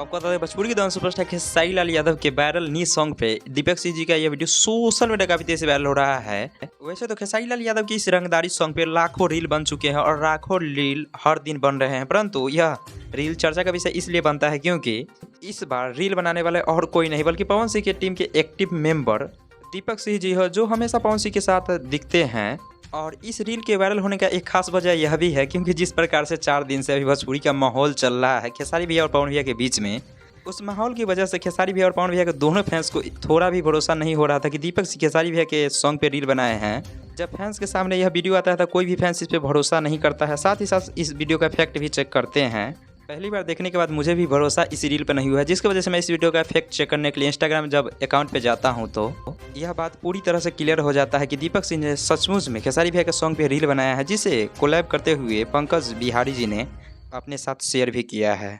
आपको बता दें भोजपुरी के डांस सुपरस्टार खेसारी लाल यादव के वायरल नी सॉन्ग पे दीपक सिंह जी का यह वीडियो सोशल मीडिया काफी तेजी से वायरल हो रहा है। वैसे तो खेसारी लाल यादव की इस रंगदारी सॉन्ग पे लाखों रील बन चुके हैं और लाखों रील हर दिन बन रहे हैं, परंतु यह रील चर्चा का विषय इसलिए बनता है क्योंकि इस बार रील बनाने वाले और कोई नहीं बल्कि पवन सिंह की टीम के एक्टिव मेंबर दीपक सिंह जी है, जो हमेशा पवन सिंह के साथ दिखते हैं। और इस रील के वायरल होने का एक खास वजह यह भी है क्योंकि जिस प्रकार से 4 दिन से अभी भोजपुरी का माहौल चल रहा है खेसारी भैया और पवन भैया के बीच में, उस माहौल की वजह से खेसारी भैया और पवन भैया के दोनों फैंस को थोड़ा भी भरोसा नहीं हो रहा था कि दीपक सिंह खेसारी भैया के सॉन्ग पे रील बनाए हैं। जब फैंस के सामने यह वीडियो आता है तो कोई भी फैंस इस पर भरोसा नहीं करता है, साथ ही साथ इस वीडियो का फैक्ट भी चेक करते हैं। पहली बार देखने के बाद मुझे भी भरोसा इस रील पर नहीं हुआ है, जिसकी वजह से मैं इस वीडियो का फैक्ट चेक करने के लिए इंस्टाग्राम जब अकाउंट पे जाता हूं तो यह बात पूरी तरह से क्लियर हो जाता है कि दीपक सिंह ने सचमुच में खेसारी भैया के सॉन्ग पे रील बनाया है, जिसे कोलैब करते हुए पंकज बिहारी जी ने अपने साथ शेयर भी किया है।